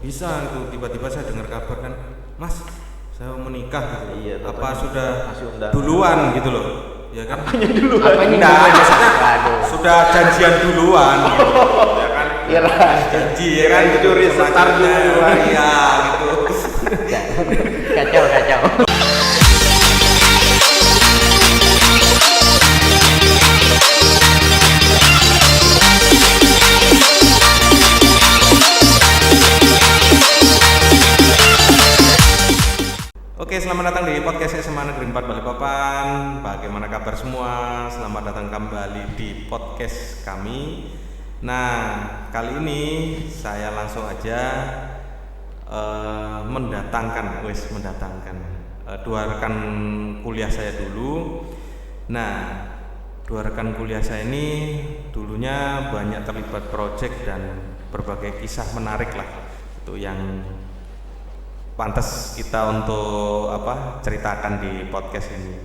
Bisa itu tiba-tiba saya dengar kabar kan, Mas, saya mau menikah gitu. Iya, Apa sudah kasih undangan. duluan gitu loh, ya kan? Apanya Enggak, duluan? maksudnya Waduh. sudah janjian duluan, gitu. Ya kan? Iya lah. Janji ya kan, gitu. Curi setar duluan. Iya, gitu. Kacau. Oke, selamat datang di podcast SMA Negeri 4 Balikpapan. Bagaimana kabar semua? Selamat datang kembali di podcast kami. Nah, kali ini saya langsung aja mendatangkan dua rekan kuliah saya dulu. Nah, dua rekan kuliah saya ini dulunya banyak terlibat proyek dan berbagai kisah menarik lah. Itu yang pantas kita untuk ceritakan di podcast ini.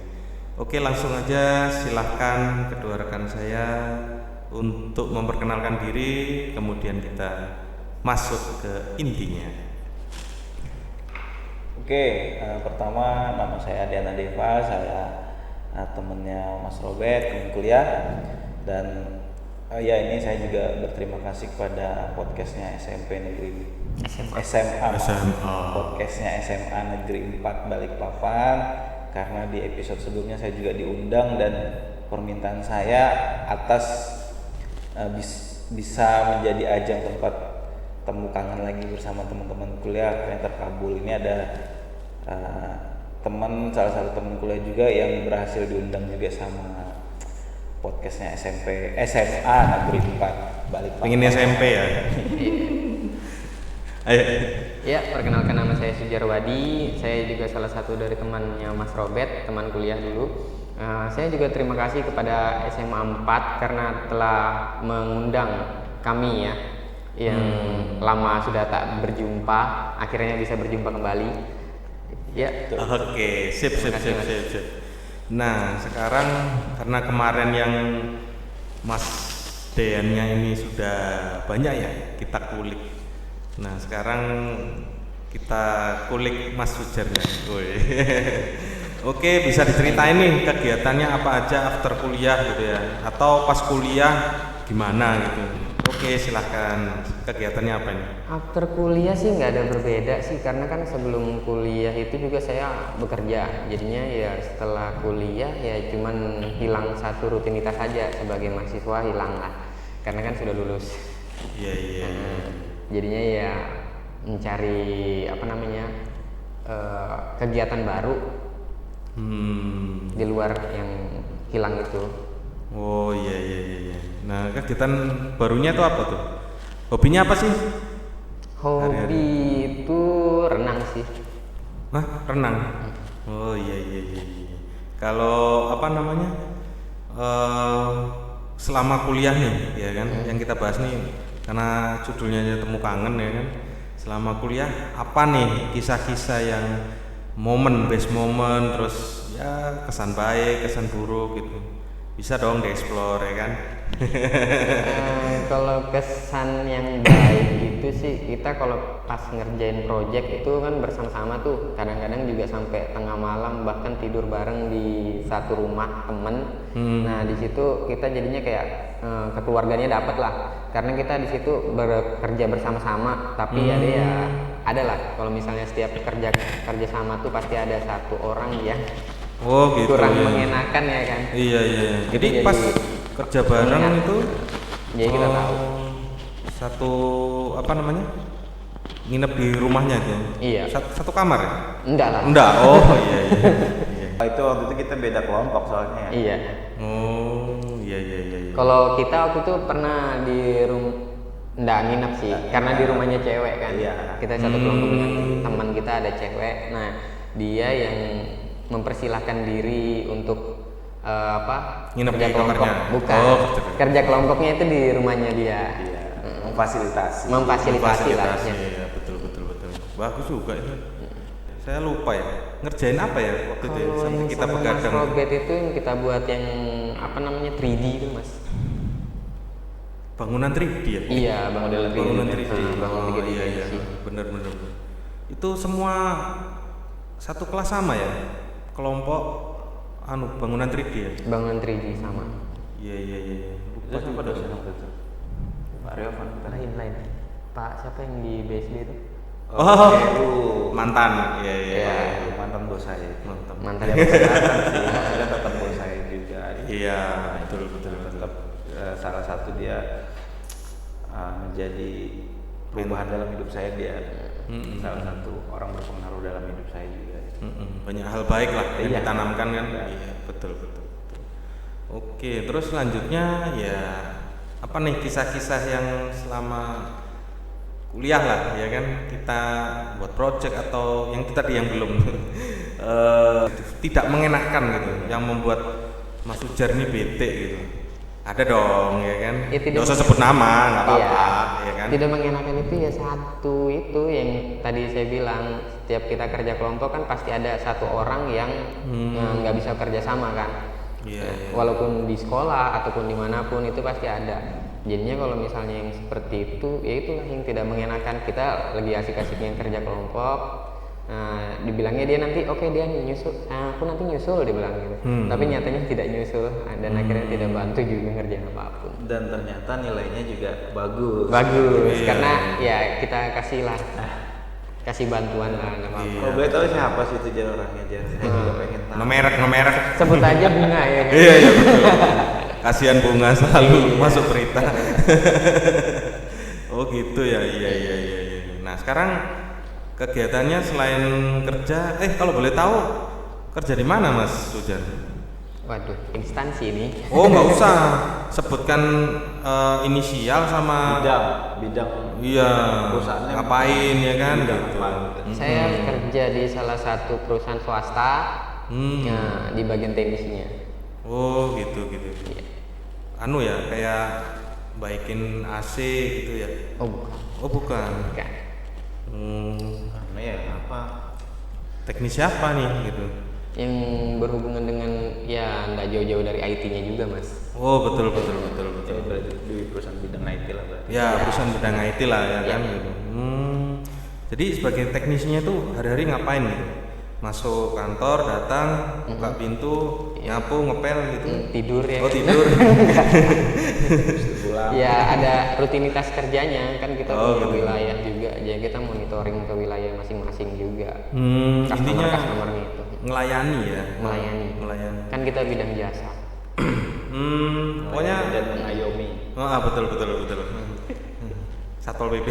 Oke, langsung aja silahkan kedua rekan saya untuk memperkenalkan diri, kemudian kita masuk ke intinya. Oke, pertama nama saya Diana Deva, saya temennya Mas Robert, teman kuliah. Dan ini saya juga berterima kasih kepada podcastnya SMP Negeri SMA. Podcastnya SMA Negeri 4 Balikpapan, karena di episode sebelumnya saya juga diundang dan permintaan saya atas bisa menjadi ajang tempat temu kangen lagi bersama teman-teman kuliah yang terkabul. Ini ada salah satu teman kuliah juga yang berhasil diundang juga sama podcastnya SMA Negeri 4 Balikpapan. Pengen SMP ya? Ayo. Ya, perkenalkan nama saya Sujarwadi. Saya juga salah satu dari temannya Mas Robert, teman kuliah dulu. Saya juga terima kasih kepada SMA 4 karena telah mengundang kami yang lama sudah tak berjumpa, akhirnya bisa berjumpa kembali. Ya. Oke, sip. Nah, sekarang karena kemarin yang Mas Deannya ini sudah banyak ya kita kulik. Nah, sekarang kita kulik Mas Sujarnya. Oke, bisa diceritain nih kegiatannya apa aja after kuliah gitu ya, atau pas kuliah gimana gitu. Oke, silahkan, kegiatannya apa ini? After kuliah sih nggak ada berbeda sih, karena kan sebelum kuliah itu juga saya bekerja. Jadinya ya setelah kuliah ya cuman hilang satu rutinitas saja sebagai mahasiswa, hilang lah, karena kan sudah lulus. Iya. Jadinya ya mencari kegiatan baru di luar yang hilang itu. Oh iya. Nah, kegiatan barunya itu apa tuh? Hobinya apa sih? Hobi Hari-hari. itu renang sih. Hah, renang? Oh iya. Kalau selama kuliah nih, ya kan, yang kita bahas nih, karena judulnya aja temu kangen ya kan. Selama kuliah apa nih kisah-kisah yang best moment, terus ya kesan baik, kesan buruk gitu. Bisa dong dieksplor ya kan. Kalau kesan yang baik itu sih, kita kalau pas ngerjain project itu kan bersama-sama tuh, kadang-kadang juga sampai tengah malam, bahkan tidur bareng di satu rumah temen. Nah, di situ kita jadinya kayak kekeluarganya dapat lah, karena kita di situ bekerja bersama-sama. Tapi ada lah, kalau misalnya setiap kerja sama tuh pasti ada satu orang yang Oh gitu. kurang ya. mengenakan ya kan. Iya. Jadi pas kerja bareng ingat. itu Jadi kita tahu. Satu nginep di rumahnya aja. Iya. Satu kamar ya? Enggak lah. Enggak. Oh iya. Itu waktu itu kita beda kelompok soalnya ya. Iya. Oh iya. Kalau kita waktu itu pernah di enggak nginep sih, karena di rumahnya cewek kan. Iya. Kita satu kelompok dengan teman kita ada cewek. Nah, dia yang mempersilahkan diri untuk Nginep kerja di kelompok. kamarnya? Bukan. Oh, kerja kelompoknya itu di rumahnya dia. Iya. Memfasilitasi. Memfasilitasi lah. Fasilitasi, ya, betul. Bagus juga itu. Saya lupa ya. Ngerjain apa ya waktu itu ya, Kalau sampai yang kita sama Mas begadang. Robert itu yang kita buat yang 3D itu Mas. bangunan 3D ya? Iya, bangunan Bangunan 3D. bangunan 3D Iya, iya. Bener. Itu semua satu kelas sama ya? Kelompok bangunan 3D ya? Bangunan 3D sama. Iya. Itu siapa dosen waktu itu? Pak Riovan. Lain. Pak siapa yang di BSD itu? Mantan. Iya. Iya. Mantan bos saya. Mantan. Ya, mantan sih, maksudnya tetap bos saya juga. Iya, betul. Tetap salah satu dia menjadi perubahan dalam hidup saya, dia salah satu orang berpengaruh dalam hidup saya juga. Banyak hal baik lah yang Iya. ditanamkan kan. Iya, betul. Oke, terus selanjutnya ya apa nih kisah-kisah yang selama kuliah lah ya kan, kita buat project atau yang tadi yang belum tidak mengenakan gitu, yang membuat Mas Ujar ini bete gitu. Ada dong ya kan. Ya, tidak Nggak usah sebut nama, nggak apa-apa Iya. ya kan. Tidak mengenakan itu ya satu itu yang tadi saya bilang, setiap kita kerja kelompok kan pasti ada satu orang yang nggak bisa kerja sama kan. Iya. Walaupun di sekolah ataupun dimanapun itu pasti ada. Jadinya kalau misalnya yang seperti itu, ya itulah yang tidak mengenakan. Kita lagi asik-asiknya kerja kelompok. Dibilangnya dia nanti oke, dia nyusul, aku nanti nyusul dia bilang gitu. Tapi nyatanya tidak nyusul dan akhirnya tidak bantu juga ngerjain apapun. Dan ternyata nilainya juga bagus. Bagus Iya. karena ya kita kasih bantuan lah nggak apa-apa. Kalau boleh tahu siapa sih itu Jar orangnya Jar? Saya juga pengen tahu. Ngemerek. Sebut aja Bunga ya kan? Iya betul. Kasihan Bunga selalu masuk berita. Oh gitu ya, iya. Nah sekarang kegiatannya selain kerja, kalau boleh tahu kerja di mana Mas Sujan? Waduh, instansi ini. Oh nggak usah sebutkan inisial sama Bidang iya perusahaannya ngapain ya kan bidang gitu. apa? Saya kerja di salah satu perusahaan swasta di bagian teknisnya. Oh gitu. Anu ya kayak baikin AC gitu ya? Oh bukan. Oh bukan. Bukan. Karena ya apa? Teknis siapa nih gitu? Yang berhubungan dengan ya nggak jauh-jauh dari IT-nya juga mas. Oh betul. Ya, berarti di perusahaan bidang IT lah berarti. Ya perusahaan bidang IT lah ya kan gitu. Jadi sebagai teknisnya tuh hari-hari ngapain gitu? Masuk kantor, datang, buka pintu, nyapu, ngepel gitu. Tidur ya. Oh tidur. Pulang. Ya ada rutinitas kerjanya kan kita Oh, punya gitu. wilayah juga, jadi kita monitoring ke wilayah masing-masing juga. Intinya Customer-customernya itu ngelayani ya. melayani. Kan kita bidang jasa. Pokoknya dan mengayomi. betul. Satpol PP.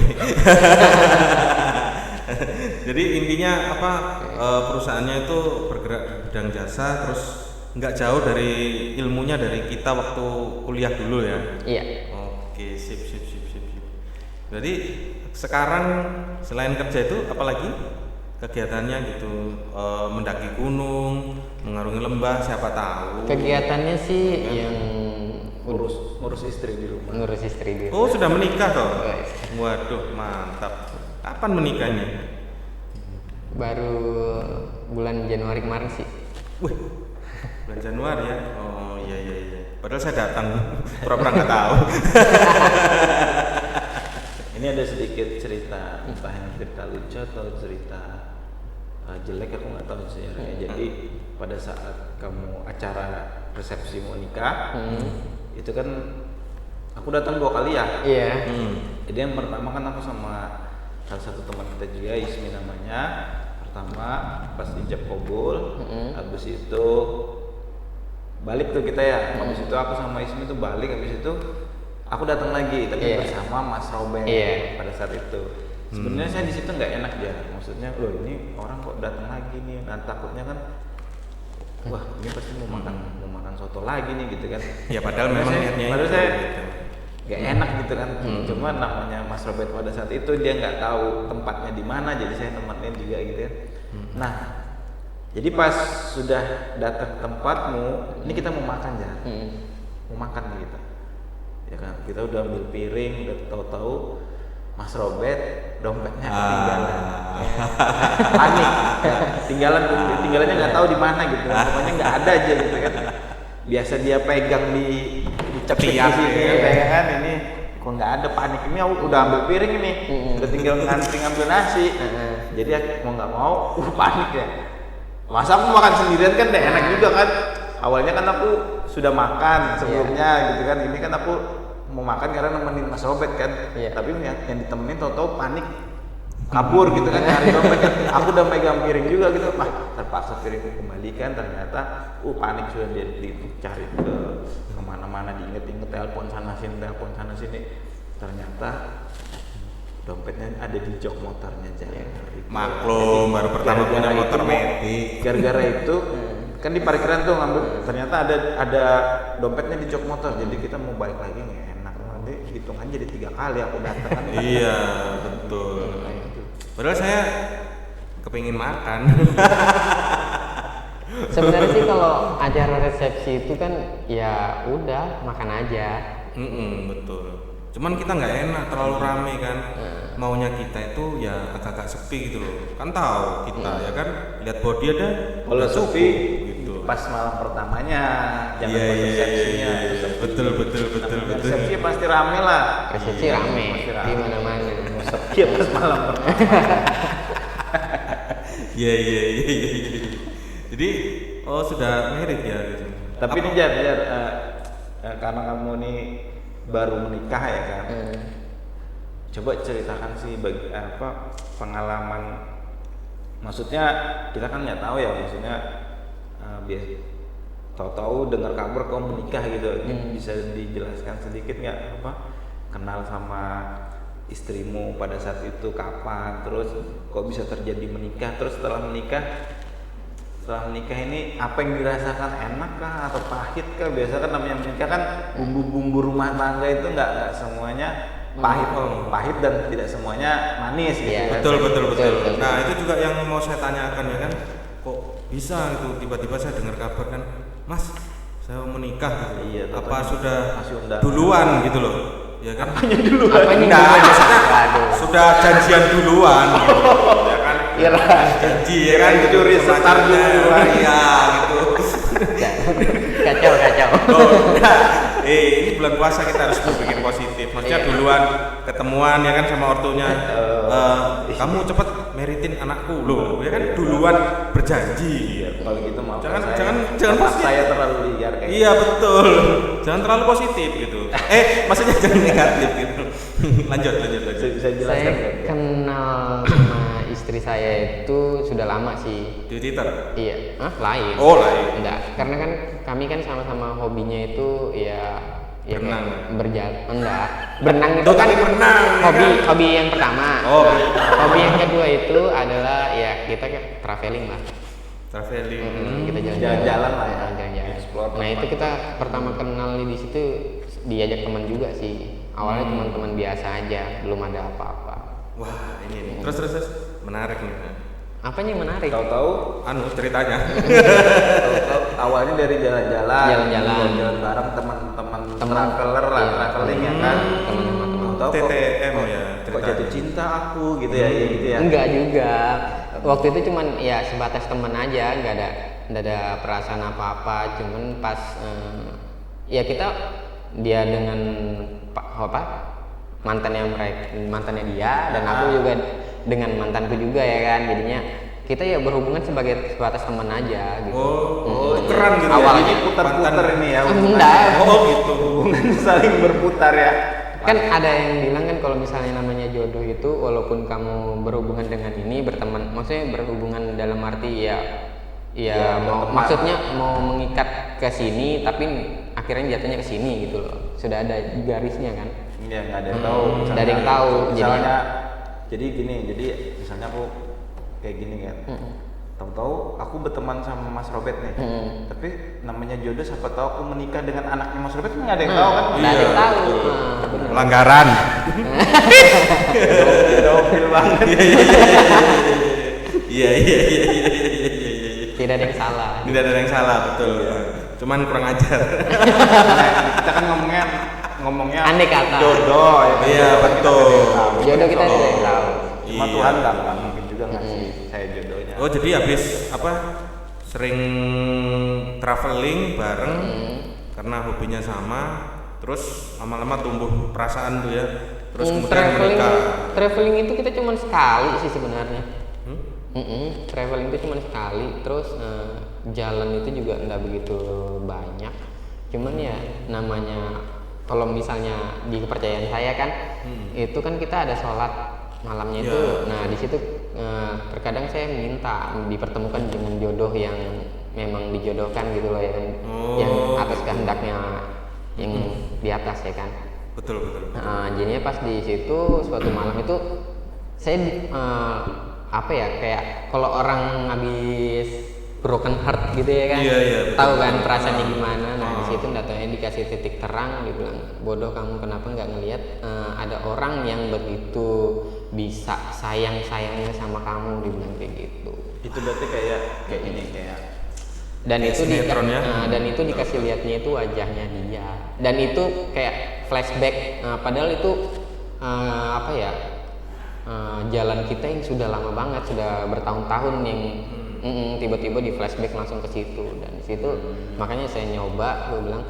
Jadi intinya apa perusahaannya itu bergerak di bidang jasa, terus nggak jauh dari ilmunya dari kita waktu kuliah dulu ya. Iya. Oke, sip. Jadi sekarang selain kerja itu apalagi kegiatannya gitu, mendaki gunung, mengarungi lembah, siapa tahu. Kegiatannya sih yang Ngurus istri di rumah. ngurus istri dia. Oh sudah menikah toh? Wes. Waduh mantap. Kapan menikahnya? Baru bulan Januari kemarin sih. Wih, bulan Januari ya? Oh iya. Padahal saya datang, pura-pura nggak tahu. Ini ada sedikit cerita, entah yang cerita lucu atau cerita jelek, aku nggak tahu sih. Jadi pada saat kamu acara resepsi mau nikah, itu kan aku datang 2 kali ya. Iya. Jadi yang pertama kan aku sama salah satu teman kita juga, Ismi namanya. Pertama pas ijab kabul, habis itu balik tuh kita ya. Habis itu aku sama Ismi tuh balik, habis itu aku datang lagi tapi bersama Mas Robert pada saat itu. Sebenarnya saya di situ nggak enak ya, maksudnya loh ini orang kok datang lagi nih, nah takutnya kan wah ini pasti mau makan soto lagi nih gitu kan. Ya padahal memang niatnya padahal itu, saya gitu. nggak enak gitu kan. Cuma namanya Mas Robert pada saat itu dia nggak tahu tempatnya di mana, jadi saya nemenin juga gitu kan. Nah jadi pas sudah datang ke tempatmu, ini kita mau makan ya, mau makan nih kita. Ya kan kita udah ambil piring, udah tahu-tahu Mas Robert dompetnya ketinggalan. Panik, ya. Tinggalannya nggak tahu di mana gitu. Pokoknya nggak ada aja gitu kan. Biasa dia pegang di cepet di Ketiak, sini ya. ya kan, ini kok nggak ada, panik ini udah ambil piring ini, udah tinggal ngantri ngambil nasi. Jadi mau nggak mau panik ya. Masa aku makan sendirian kan enak juga kan. Awalnya kan aku sudah makan sebelumnya gitu kan. Ini kan aku mau makan karena nemenin Mas Robert kan. Tapi yang ditemenin tahu-tahu panik kabur gitu kan, cari dompet kan. Aku udah megang piring juga gitu, terpaksa piringku kembalikan. Ternyata panik sudah dicari ke kemana-mana, diinget-inget, telepon sana sini. Ternyata dompetnya ada di jok motornya. Maklum, baru pertama punya motor metik. Gara-gara itu kan di parkiran tuh ngambil, ternyata ada dompetnya di jok motor. Jadi kita mau balik lagi nggak enak, nanti hitungan jadi 3 kali aku datang kan. Iya betul. Padahal saya kepingin makan. Sebenarnya sih kalau acara resepsi itu kan ya udah makan aja. Betul. Cuman kita nggak enak terlalu rame kan. Maunya kita itu ya agak-agak sepi gitu loh. Kan tahu kita ya kan, lihat body ada. Kalau sepi gitu. Pas malam pertamanya, jangan Iya, pas resepsinya. Betul. Resepsi pasti rame lah. Resepsi rame di mana-mana. Sepi ya pas malam pertama. Iya. Jadi sudah married ya gitu. Tapi ini Jar, karena kamu nih baru menikah ya kan. Coba ceritakan sih pengalaman. Maksudnya kita kan nggak tahu ya, maksudnya tahu-tahu dengar kabar kamu menikah gitu. Bisa dijelaskan sedikit nggak kenal sama istrimu pada saat itu kapan, terus kok bisa terjadi menikah, terus setelah menikah ini apa yang dirasakan, enak kah atau pahit kah? Biasa kan namanya menikah kan bumbu-bumbu rumah tangga itu nggak semuanya pahit dan tidak semuanya manis gitu kan. Betul. Nah itu juga yang mau saya tanyakan ya kan, kok bisa gitu tiba-tiba saya dengar kabar kan, Mas saya mau menikah gitu. Iya, apa sudah undangan duluan gitu loh ya kan? Apanya Enggak, maksudnya sudah janjian duluan gitu. Ya kan? Iya lah. Janji ya kan, Curi setar duluan. Iya gitu. Kacau. Ini bulan puasa kita harus berpikir positif. Maksudnya duluan ketemuan ya kan sama ortunya. Kamu cepet meritin anakku loh, ya kan duluan berjanji. Kalau gitu maaf Jangan positif. saya terlalu liar kayak. Iya betul. Jangan terlalu positif gitu. Maksudnya jangan negatif gitu. Lanjut. Bisa jelaskan Saya nggak? kenal sama istri saya itu sudah lama sih. Di Twitter. Iya, lain. Oh, lain. Enggak, karena kan kami kan sama-sama hobinya itu ya Berenang. kayak berjalan. Enggak. Berenang itu Tuh, kan tadi berenang, hobi yang pertama. Oh. Hobi yang kedua itu adalah ya kita traveling lah. Traveling. Kita Jalan-jalan lah ya. Jalan-jalan. Explore Nah, itu kita pertama kenal di situ diajak teman juga sih. Awalnya teman-teman biasa aja, belum ada apa-apa. Wah, ini. Terus menarik nih. Apanya yang menarik? Tahu-tahu Ceritanya. awalnya dari jalan-jalan bareng teman-teman traveler lah, Iya. traveling ya kan. Teman-teman. Tahu kok TTM ya kok ceritanya. jatuh cinta aku gitu ya, gitu ya. Enggak juga. Waktu itu cuman ya sebatas teman aja, enggak ada perasaan apa-apa. Cuman pas ya kita dia dengan mantannya dia dan aku juga dengan mantanku juga ya kan. Jadinya kita ya berhubungan sebatas teman aja gitu. Keren gitu. Awalnya Jadi putar-putar ini ya. enggak. Gitu. Hubungan saling berputar ya. Kan ada yang bilang kan kalau misalnya namanya jodoh itu walaupun kamu berhubungan dengan ini berteman, maksudnya berhubungan dalam arti ya mau berteman. maksudnya mau mengikat ke sini tapi akhirnya jatuhnya ke sini gitu loh. Sudah ada garisnya kan. Iya, nggak ada yang tahu. Nggak ada yang tahu, Misalnya, jadi misalnya aku kayak gini kan. Tahu-tahu aku berteman sama Mas Robert nih. Tapi namanya jodoh, siapa tahu aku menikah dengan anaknya Mas Robert, nggak ada yang tahu kan? Nggak ada yang tahu. Pelanggaran. Pedofil banget. Iya. Tidak ada yang salah. Tidak ada yang salah, betul. Cuman kurang ajar. Nah, kita kan ngomongnya Andai kata. jodoh ya kan? Iya, Kita betul. nggak ada yang tahu. Jodoh kita tidak ada yang tahu. Cuma Iya. Tuhan nggak mungkin juga ngasih saya jodohnya. Oh, jadi habis sering traveling bareng karena hobinya sama, terus lama-lama tumbuh perasaan tuh ya, terus kemudian traveling menikah. traveling itu kita cuma sekali sih sebenarnya. Traveling itu cuma sekali, terus jalan itu juga nggak begitu banyak. Cuman ya namanya kalau misalnya di kepercayaan saya kan, itu kan kita ada sholat malamnya itu. Nah di situ terkadang saya minta dipertemukan dengan jodoh yang memang dijodohkan gitu loh ya kan, yang atas kehendaknya yang di atas ya kan. Betul. Jadinya pas di situ suatu malam itu saya apa ya, kayak kalau orang habis broken heart gitu ya kan, tahu kan perasaannya gimana. Nah di situ datangnya dikasih titik terang, dibilang bodoh kamu kenapa nggak ngelihat ada orang yang begitu bisa sayangnya sama kamu, dibilang kayak gitu. Itu berarti kayak ini kayak Dan itu sinetron ya? dan itu dikasih lihatnya itu wajahnya dia, dan itu kayak flashback, padahal itu apa ya, jalan kita yang sudah lama banget, sudah bertahun-tahun yang tiba-tiba di flashback langsung ke situ. Dan di situ makanya saya nyoba, gue bilang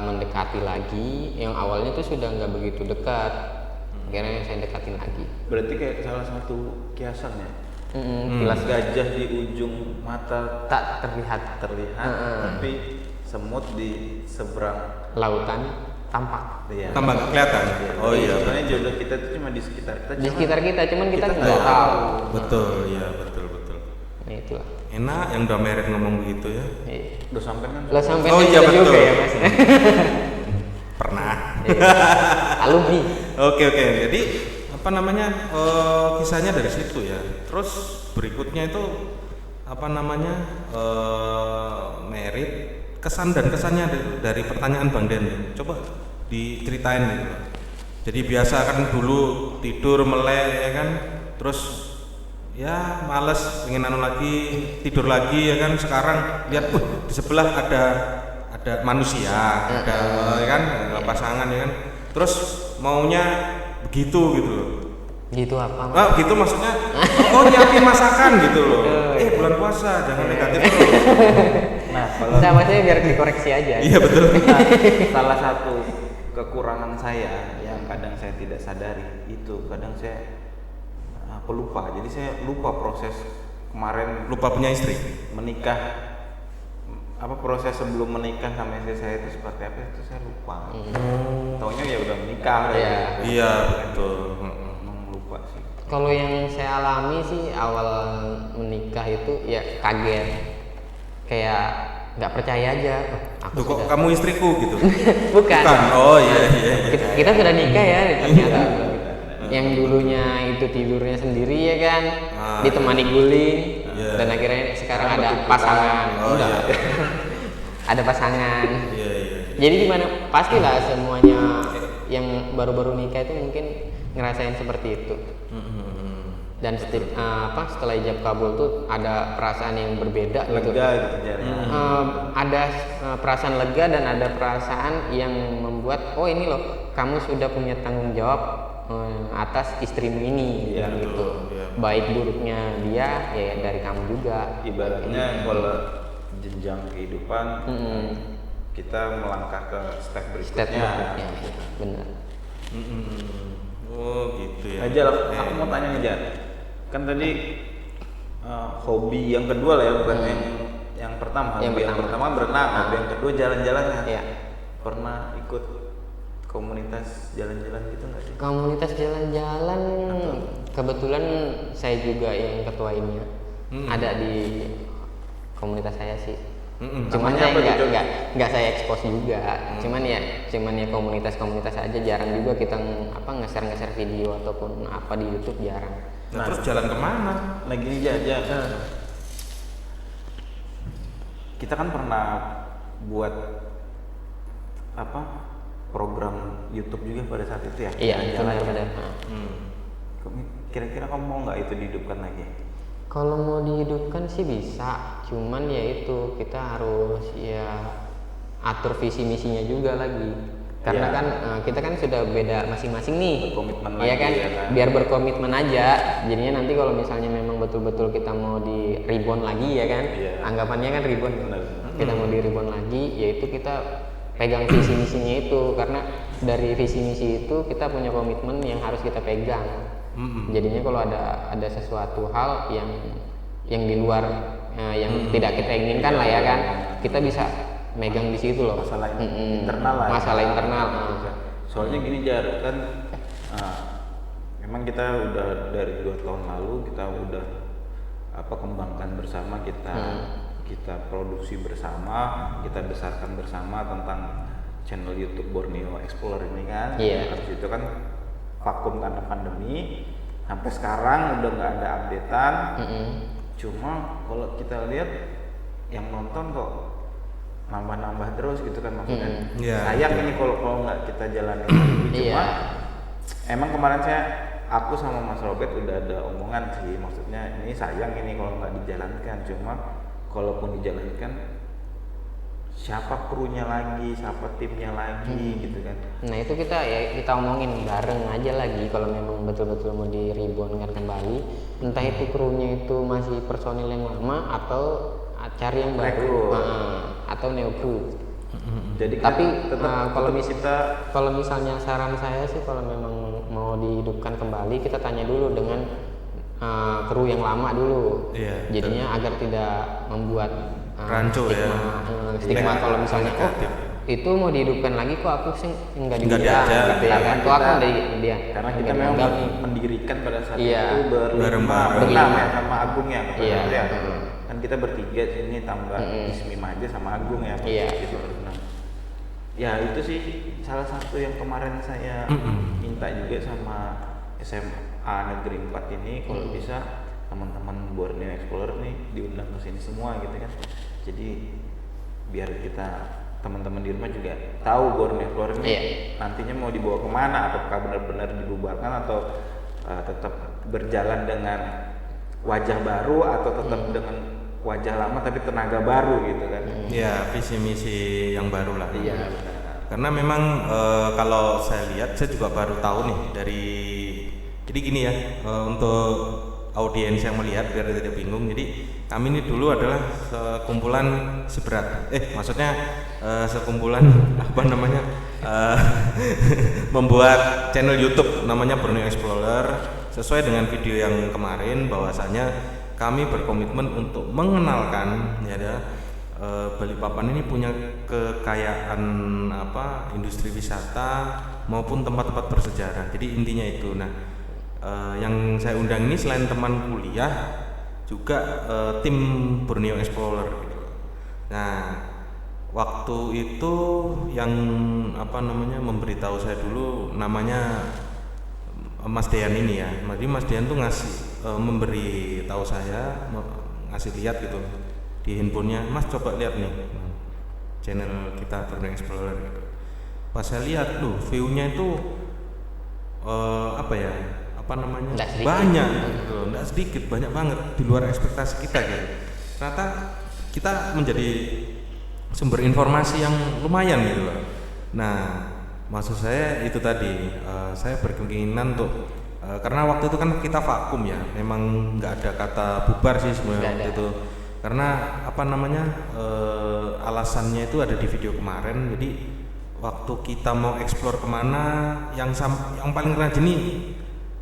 mendekati lagi, yang awalnya tuh sudah nggak begitu dekat, akhirnya saya dekatin lagi. berarti kayak salah satu kiasan ya. Kilas Gajah di ujung mata tak terlihat, tapi semut di seberang lautan tampak. Iya. Tambah nggak kelihatan. Oh iya. Sebenarnya jodoh kita itu cuma di sekitar kita. Di sekitar kita, cuman kita kita nggak tahu. Betul, iya betul. Nah itulah. Enak yang udah married ngomong begitu ya. Iya. Udah sampai kan? Lo sampai Oh, iya, juga betul. ya mas. Pernah. Iya. Alumni. Oke. Jadi apa namanya, kisahnya dari situ ya. Terus berikutnya itu apa namanya, merit, kesan dan kesannya dari pertanyaan Bang Den. Coba diceritain gitu loh. Jadi biasa kan dulu tidur melek ya kan, terus ya males pengen lagi tidur lagi ya kan. Sekarang lihat di sebelah ada manusia, ada ya kan, pasangan ya kan, terus maunya begitu gitu loh. Gitu apa? Oh gitu maksudnya, oh nyiapin masakan gitu loh. Bulan puasa jangan negatif terus. Nah, kalau Sama saya biar dikoreksi aja. Iya betul. nah, salah satu kekurangan saya yang kadang saya tidak sadari itu, kadang saya pelupa. Jadi saya lupa proses kemarin Lupa punya istri. menikah, apa proses sebelum menikah sama istri saya itu seperti apa, itu saya lupa. Taunya ya udah menikah. Iya. Iya betul. Emang lupa sih. Kalau yang saya alami sih awal menikah itu ya kaget, kayak nggak percaya aja. Tuh kok kamu istriku gitu. Bukan. Oh iya. Kita sudah nikah ya ternyata. Yang dulunya itu tidurnya sendiri ya kan, ditemani guling, dan akhirnya sekarang ada pasangan. Oh iya. Ada pasangan. Iya. Jadi gimana? Pastilah semuanya yang baru-baru nikah itu mungkin ngerasain seperti itu. Dan setelah ijab kabul tuh ada perasaan yang berbeda gitu. Lega gitu jadinya. Ada perasaan lega dan ada perasaan yang membuat, oh ini loh, kamu sudah punya tanggung jawab atas istrimu ini, Iya, gitu. betul, iya. Baik buruknya dia ya dari kamu juga. Ibaratnya kalau jenjang kehidupan kita melangkah ke step Step berikutnya. berikutnya, benar. Oh gitu ya. Aja lah, aku mau tanya nih Jan. Kan tadi hobi yang kedua lah ya, bukan yang pertama. Yang Hobi yang pertama. pertama berenang, hobi yang kedua jalan-jalan ya. Iya. Pernah ikut komunitas jalan-jalan gitu nggak sih? Komunitas jalan-jalan, kebetulan saya juga yang ketuainya. Ada di komunitas saya sih. Cuman Namanya saya apa tuh, Jok? nggak saya expose juga. Cuman ya komunitas-komunitas aja, jarang juga kita nge-share video ataupun apa di YouTube, jarang. Nah, terus jalan kemana? Nah gini aja. Kita kan pernah buat apa program YouTube juga pada saat itu ya. Iya, jalan-jalan. benar. Kira-kira kamu mau nggak itu dihidupkan lagi? Kalau mau dihidupkan sih bisa, cuman ya itu kita harus ya atur visi misinya juga lagi. Karena Iya. kan kita kan sudah beda masing-masing nih. Berkomitmen Iya lagi, kan? ya kan? Biar berkomitmen aja. Jadinya nanti kalau misalnya memang betul-betul kita mau di reborn lagi ya kan? Iya. Anggapannya kan reborn. Benar. Kita mau di reborn lagi, yaitu kita pegang visi misinya itu, karena dari visi misi itu kita punya komitmen yang harus kita pegang. Jadinya kalau ada sesuatu hal yang di luar yang tidak kita inginkan lah ya kan, kita bisa megang di situ loh. Masalah internal lah. Masalah ya. internal. Soalnya gini Jar, kan memang kita udah dari 2 tahun lalu kita udah kembangkan bersama, kita produksi bersama, kita besarkan bersama tentang channel YouTube Borneo Explorer ini kan. Habis itu kan vakum karena pandemi, sampai sekarang udah nggak ada updatean. Cuma kalau kita lihat yang nonton kok nambah terus gitu kan, maksudnya sayang ini kalau nggak kita jalanin lagi. Cuma emang kemarin aku sama Mas Robert udah ada omongan sih, maksudnya ini sayang ini kalau nggak dijalankan. Cuma kalaupun dijalankan, siapa krunya lagi, siapa timnya lagi gitu kan. Nah itu kita omongin bareng aja lagi kalau memang betul-betul mau diribonkan kembali, entah itu krunya itu masih personil yang lama atau cari yang baru, atau neo crew. Jadi tapi tetap kalau misalnya saran saya sih, kalau memang mau dihidupkan kembali, kita tanya dulu dengan kru yang lama dulu. Jadinya agar tidak membuat rancu stigma kalau misalnya itu mau dihidupkan lagi kok aku sih nggak diajak gitu ya kan, kok aku dia karena kita memang mendirikan pada saat itu berlima sama Agung ya. Kan kita bertiga sini tambah Ismim aja sama Agung ya. Gitu. Nah, ya itu sih salah satu yang kemarin saya minta juga sama SMA Negeri 4 ini, kalau bisa teman-teman Borneo Explorer nih diundang ke sini semua gitu kan. Jadi biar kita teman-teman di rumah juga tahu Borneo Explorer ini nantinya mau dibawa kemana, apakah benar-benar dibubarkan atau tetap berjalan dengan wajah baru, atau tetap dengan wajah lama tapi tenaga baru gitu kan. Visi misi yang baru lah. Karena memang kalau saya lihat, saya juga baru tahu nih jadi gini ya, untuk audiens yang melihat biar tidak bingung. Jadi kami ini dulu adalah sekumpulan sekumpulan membuat channel YouTube namanya Borneo Explorer, sesuai dengan video yang kemarin, bahwasanya kami berkomitmen untuk mengenalkan Balikpapan ini punya kekayaan industri wisata maupun tempat-tempat bersejarah. Jadi intinya itu. Nah, yang saya undang ini selain teman kuliah juga tim Borneo Explorer gitu. Nah, waktu itu yang memberitahu saya dulu namanya Mas Dean ini ya. Jadi Mas Dean tuh memberi tahu saya, ngasih lihat gitu di handphonenya, Mas coba lihat nih channel kita Borneo Explorer gitu. Pas saya lihat view-nya itu banyak gitu, enggak sedikit, banyak banget, di luar ekspektasi kita gitu. Ternyata kita menjadi sumber informasi yang lumayan gitu loh. Nah, maksud saya itu tadi, saya berkeinginan untuk karena waktu itu kan kita vakum ya, memang nggak ada kata bubar sih sebenarnya waktu itu. Karena alasannya itu ada di video kemarin. Jadi waktu kita mau explore kemana, yang paling rajin nih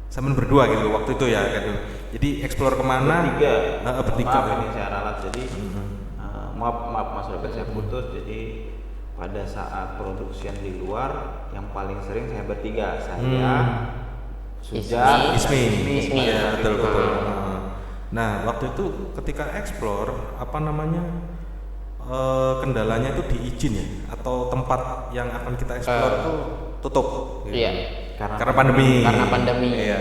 sampean berdua gitu waktu itu ya gitu. Jadi explore kemana bertiga. Maaf ini saya ralat, jadi maaf Mas Robert, saya putus. Jadi pada saat produksian di luar yang paling sering saya bertiga, Ismi. Ya, betul. Nah, waktu itu ketika explore kendalanya itu di izin ya, atau tempat yang akan kita explore itu tutup gitu. Karena pandemi. Iya.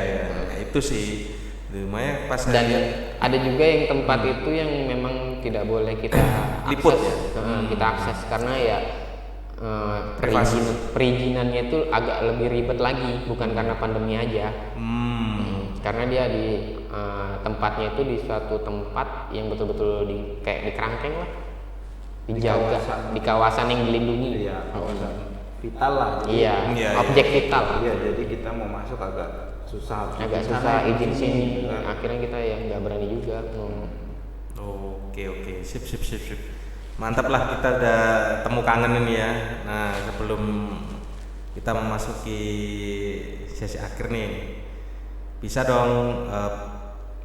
Itu sih. Lumayan pas dan ada juga yang tempat itu yang memang tidak boleh kita liput akses, kita akses karena ya perizinannya itu agak lebih ribet lagi, bukan karena pandemi aja. Karena dia di tempatnya itu di suatu tempat yang betul-betul kayak di kerangkeng lah, dijaga di kawasan yang dilindungi. Kawasan vital lah. Objek vital. Jadi kita mau masuk agak susah izin sini. Akhirnya kita yang nggak berani juga. Oke, sip. Mantap lah, kita udah temu kangen ini ya. Nah, sebelum kita memasuki sesi akhir nih, bisa dong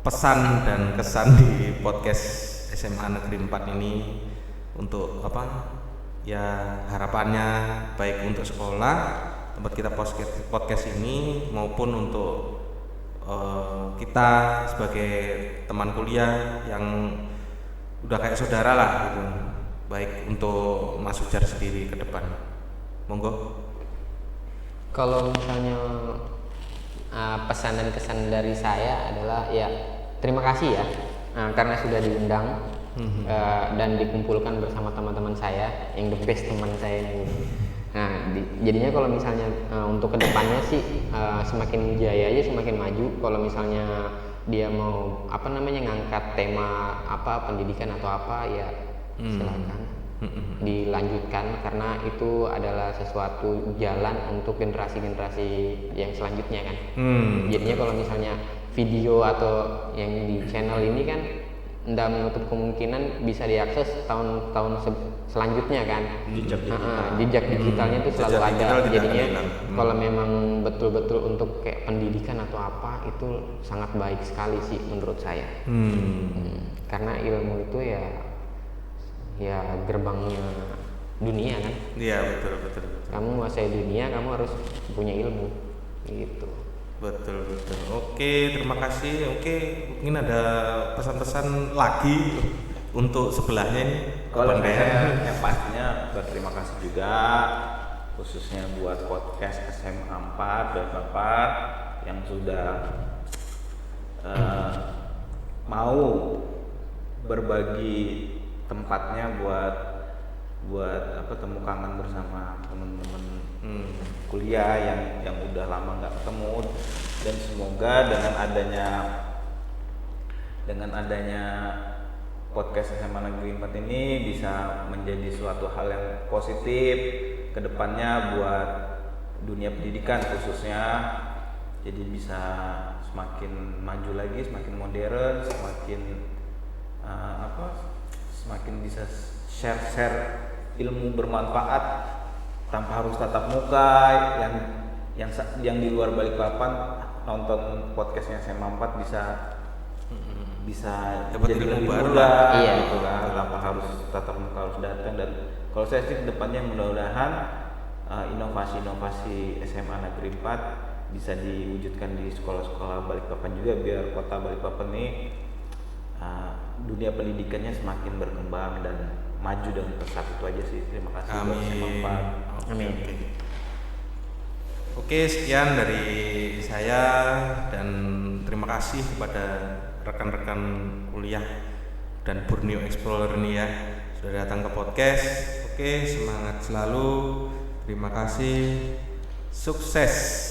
pesan dan kesan di podcast SMA Negeri 4 ini untuk apa? Ya harapannya baik untuk sekolah tempat kita podcast ini maupun untuk kita sebagai teman kuliah yang udah kayak saudara lah gitu, baik untuk Mas Ujar sendiri ke depan. Monggo. Kalau misalnya pesan dan kesan dari saya adalah ya terima kasih ya karena sudah diundang dan dikumpulkan bersama teman-teman saya yang the best teman saya ini. Nah, jadinya kalau misalnya untuk kedepannya sih semakin jaya aja semakin maju. Kalau misalnya dia mau ngangkat tema pendidikan atau apa ya silakan dilanjutkan, karena itu adalah sesuatu jalan untuk generasi-generasi yang selanjutnya kan. Jadinya kalau misalnya video atau yang di channel ini kan tidak menutup kemungkinan bisa diakses tahun-tahun selanjutnya kan. Jejak digitalnya itu selalu ada. Jadinya kalau memang betul-betul untuk kayak pendidikan atau apa itu sangat baik sekali sih menurut saya. Karena ilmu itu ya gerbangnya dunia kan. Iya, betul. Kamu menguasai dunia, kamu harus punya ilmu gitu. Betul. Oke, terima kasih. Oke, mungkin ada pesan-pesan lagi untuk sebelahnya ini. Kalau saya yang pastinya berterima kasih juga khususnya buat podcast SMA 4 dan Bapak yang sudah mau berbagi tempatnya buat temu kangen bersama teman-teman kuliah yang udah lama nggak ketemu. Dan semoga dengan adanya podcast SMA Negeri 4 ini bisa menjadi suatu hal yang positif ke depannya buat dunia pendidikan khususnya. Jadi bisa semakin maju lagi, semakin modern, semakin bisa share ilmu bermanfaat tanpa harus tatap muka. Yang di luar Balikpapan nonton podcastnya SMA 4 bisa jadi lebih mudah gitu kan, tanpa harus tatap muka harus datang. Dan kalau saya sih kedepannya mudah-mudahan inovasi SMA Negeri 4 bisa diwujudkan di sekolah-sekolah Balikpapan juga, biar kota Balikpapan ini dunia pendidikannya semakin berkembang dan maju dengan pesat. Itu aja sih. Terima kasih buat SMA 4. Amin. Oke, sekian dari saya dan terima kasih kepada rekan-rekan kuliah dan Borneo Explorer ini ya sudah datang ke podcast. Oke, semangat selalu. Terima kasih. Sukses.